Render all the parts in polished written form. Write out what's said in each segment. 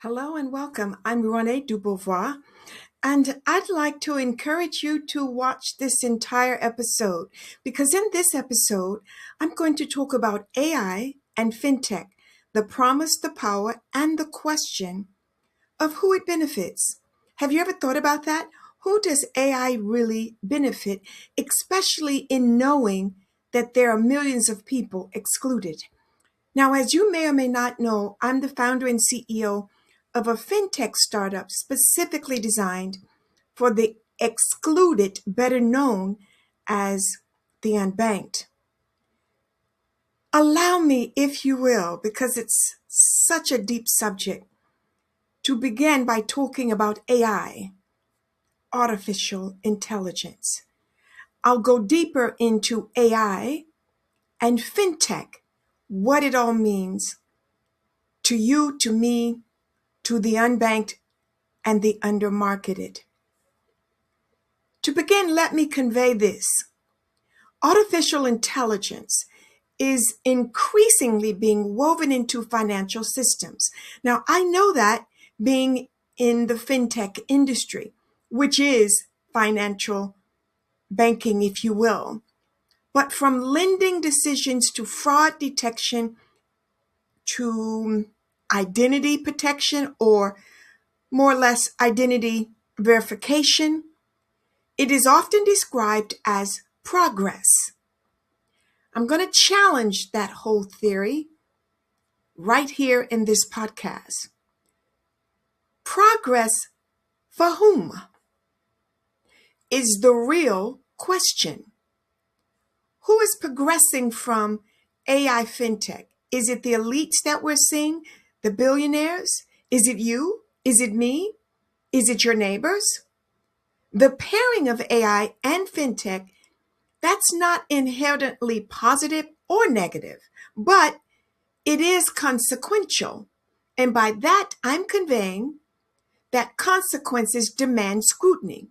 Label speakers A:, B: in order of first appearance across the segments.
A: Hello and welcome. I'm Renee Dubois, and I'd like to encourage you to watch this entire episode because in this episode, I'm going to talk about AI and Fintech, the promise, the power, and the question of who it benefits. Have you ever thought about that? Who does AI really benefit, especially in knowing that there are millions of people excluded? Now, as you may or may not know, I'm the founder and CEO of a fintech startup specifically designed for the excluded, better known as the unbanked. Allow me, if you will, because it's such a deep subject, to begin by talking about AI, artificial intelligence. I'll go deeper into AI and fintech, what it all means to you, to me, to the unbanked and the undermarketed. To begin, let me convey this. Artificial intelligence is increasingly being woven into financial systems. Now, I know that being in the fintech industry, which is financial banking, if you will, but from lending decisions to fraud detection to identity protection or more or less identity verification, it is often described as progress. I'm going to challenge that whole theory right here in this podcast. Progress for whom is the real question. Who is progressing from AI fintech? Is it the elites that we're seeing, the billionaires? Is it you? Is it me? Is it your neighbors? The pairing of AI and fintech, that's not inherently positive or negative, but it is consequential. And by that, I'm conveying that consequences demand scrutiny.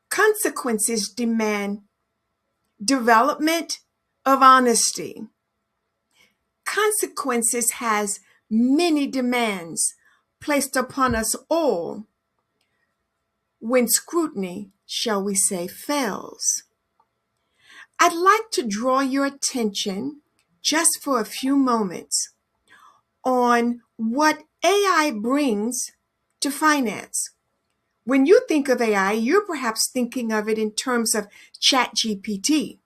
A: Consequences demand development of honesty. Consequences has many demands placed upon us all when scrutiny, shall we say, fails. I'd like to draw your attention just for a few moments on what AI brings to finance. When you think of AI, you're perhaps thinking of it in terms of ChatGPT.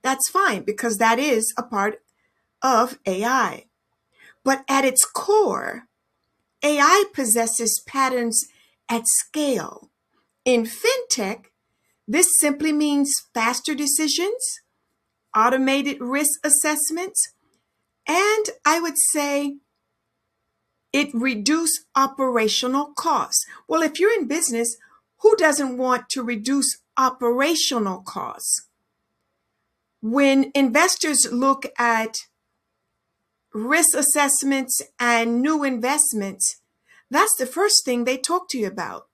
A: That's fine because that is a part of AI. But at its core, AI possesses patterns at scale. In fintech, this simply means faster decisions, automated risk assessments, and I would say it reduces operational costs. Well, if you're in business, who doesn't want to reduce operational costs? When investors look at risk assessments and new investments, that's the first thing they talk to you about,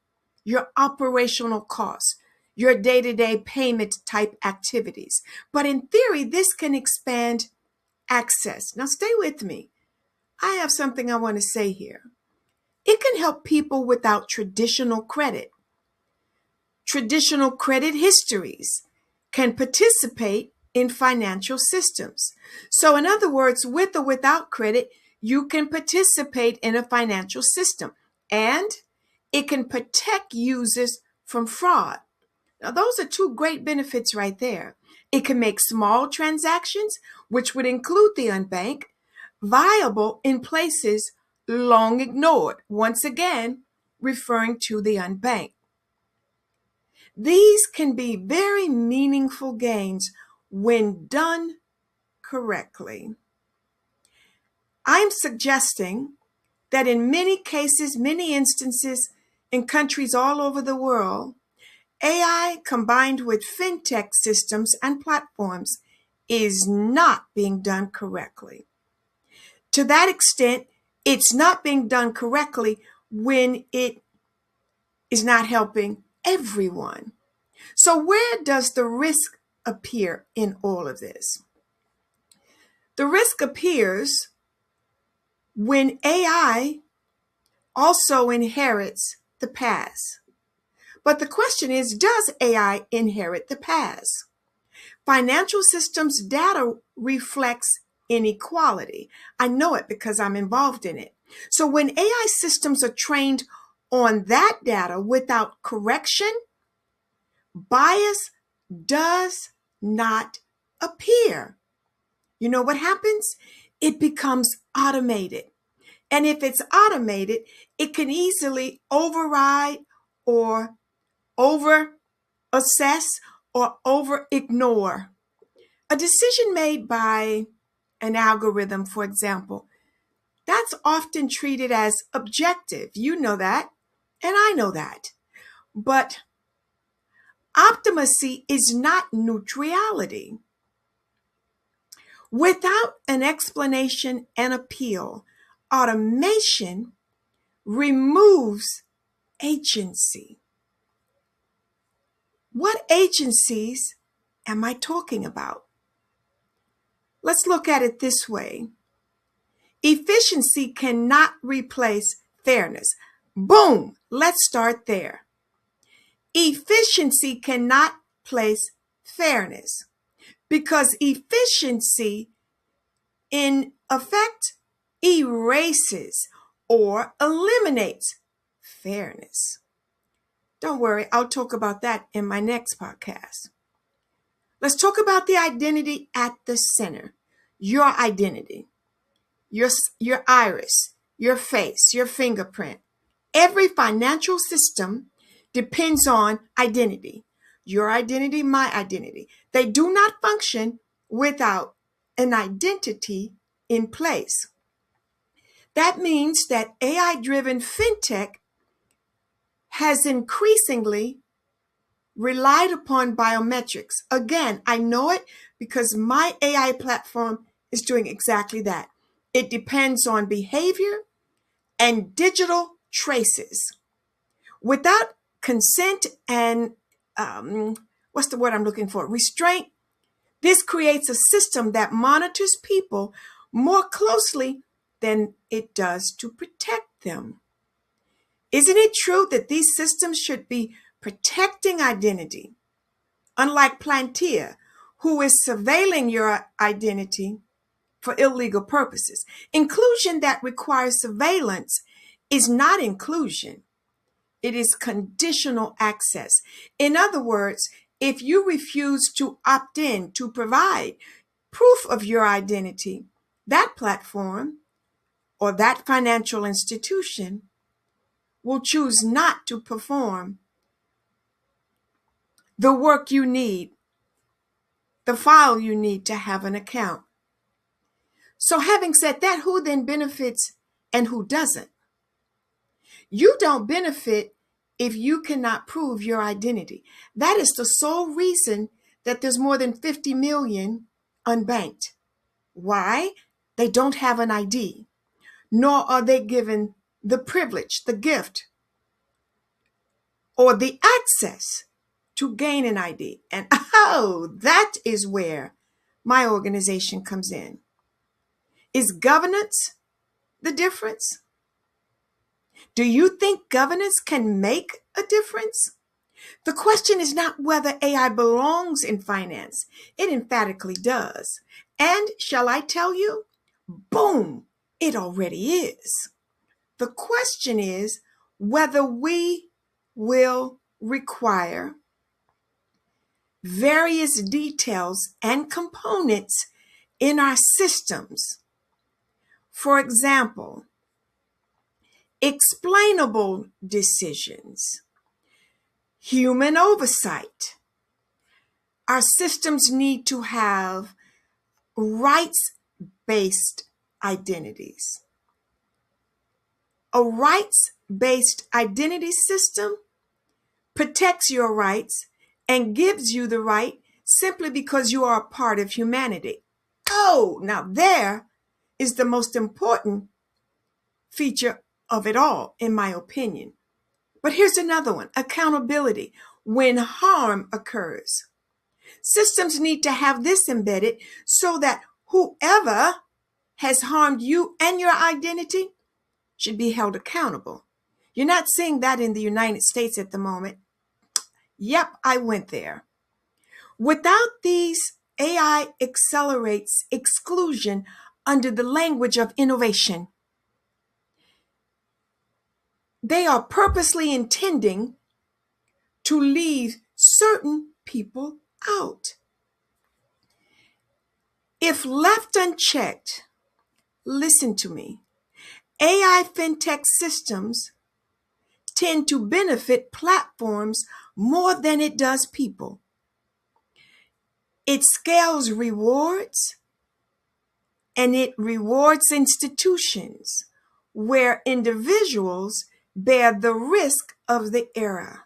A: your operational costs, your day-to-day payment type activities. But in theory, this can expand access. Now, stay with me. I have something I want to say here. It can help people without traditional credit. Traditional credit histories can participate in financial systems. So in other words, with or without credit, you can participate in a financial system and it can protect users from fraud. Now, those are two great benefits right there. It can make small transactions, which would include the unbanked, viable in places long ignored. Once again, referring to the unbanked. These can be very meaningful gains when done correctly. I'm suggesting that in many cases, many instances in countries all over the world, AI combined with fintech systems and platforms is not being done correctly. To that extent, it's not being done correctly when it is not helping everyone. So where does the risk appear in all of this? The risk appears when AI also inherits the past. But the question is, does AI inherit the past? Financial systems data reflects inequality. I know it because I'm involved in it. So when AI systems are trained on that data without correction, bias does not appear. You know what happens? It becomes automated. And if it's automated, it can easily override or over assess or over ignore. A decision made by an algorithm, for example, that's often treated as objective. You know that, and I know that. But optimacy is not neutrality. Without an explanation and appeal, automation removes agency. What agencies am I talking about? Let's look at it this way. Efficiency cannot replace fairness. Boom! Let's start there. Efficiency cannot replace fairness because efficiency, in effect, erases or eliminates fairness. Don't worry, I'll talk about that in my next podcast. Let's talk about the identity at the center. Your identity, your iris, your face, your fingerprint. Every financial system depends on identity. Your identity, my identity. They do not function without an identity in place. That means that AI-driven fintech has increasingly relied upon biometrics. Again, I know it because my AI platform is doing exactly that. It depends on behavior and digital traces. Without consent and, what's the word I'm looking for? Restraint, this creates a system that monitors people more closely than it does to protect them. Isn't it true that these systems should be protecting identity? Unlike Plantia, who is surveilling your identity for illegal purposes. Inclusion that requires surveillance is not inclusion. It is conditional access. In other words, if you refuse to opt in to provide proof of your identity, that platform or that financial institution will choose not to perform the work you need, the file you need to have an account. So having said that, who then benefits and who doesn't? You don't benefit if you cannot prove your identity. That is the sole reason that there's more than 50 million unbanked. Why? They don't have an ID, nor are they given the privilege, the gift, or the access to gain an ID. And that is where my organization comes in. Is governance the difference? Do you think governance can make a difference? The question is not whether AI belongs in finance. It emphatically does. And shall I tell you? Boom, it already is. The question is whether we will require various details and components in our systems. For example, explainable decisions, human oversight. Our systems need to have rights-based identities. A rights-based identity system protects your rights and gives you the right simply because you are a part of humanity. Oh, now there is the most important feature of it all, in my opinion. But here's another one, accountability when harm occurs. Systems need to have this embedded so that whoever has harmed you and your identity should be held accountable. You're not seeing that in the United States at the moment. Yep, I went there. Without these, AI accelerates exclusion under the language of innovation. They are purposely intending to leave certain people out. If left unchecked, listen to me, AI fintech systems tend to benefit platforms more than it does people. It scales rewards and it rewards institutions where individuals bear the risk of the error.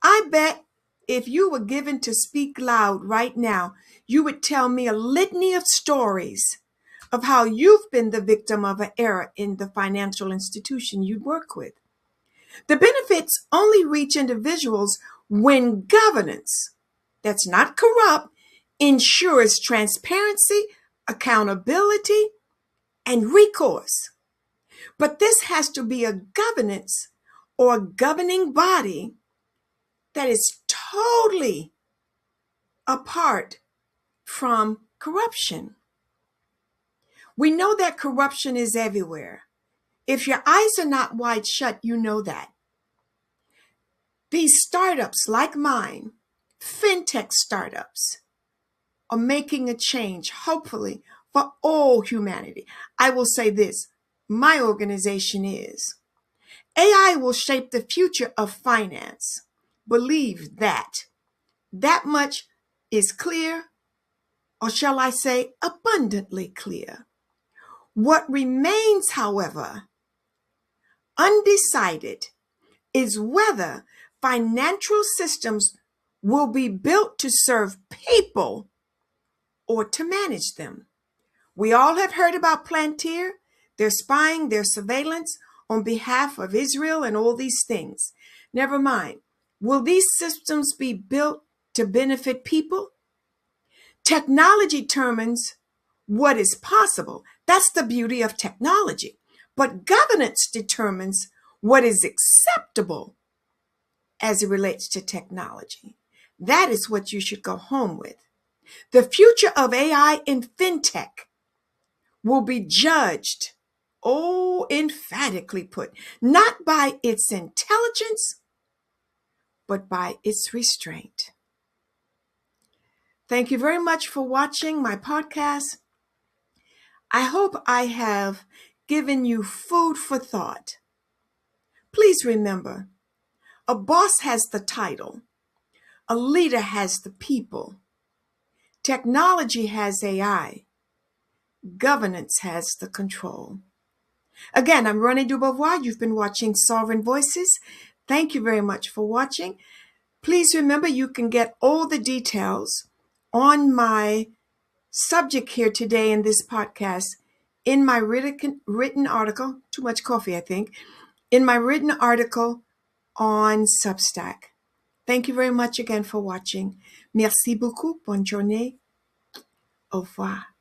A: I bet if you were given to speak loud right now, you would tell me a litany of stories of how you've been the victim of an error in the financial institution you work with. The benefits only reach individuals when governance that's not corrupt ensures transparency, accountability, and recourse. But this has to be a governance or governing body that is totally apart from corruption. We know that corruption is everywhere. If your eyes are not wide shut, you know that. These startups like mine, Fintech startups, are making a change, hopefully, for all humanity. I will say this, my organization is. AI will shape the future of finance. Believe that. That much is clear, or shall I say abundantly clear. What remains, however, undecided is whether financial systems will be built to serve people or to manage them. We all have heard about Palantir, their spying, their surveillance on behalf of Israel and all these things. Never mind. Will these systems be built to benefit people? Technology determines what is possible. That's the beauty of technology. But governance determines what is acceptable as it relates to technology. That is what you should go home with. The future of AI in fintech will be judged, emphatically put, not by its intelligence, but by its restraint. Thank you very much for watching my podcast. I hope I have given you food for thought. Please remember, a boss has the title, a leader has the people, technology has AI, governance has the control. Again, I'm Renee Dubois. You've been watching Sovereign Voices. Thank you very much for watching. Please remember you can get all the details on my subject here today in this podcast in my written article, too much coffee, I think, in my written article on Substack. Thank you very much again for watching. Merci beaucoup. Bonne journée. Au revoir.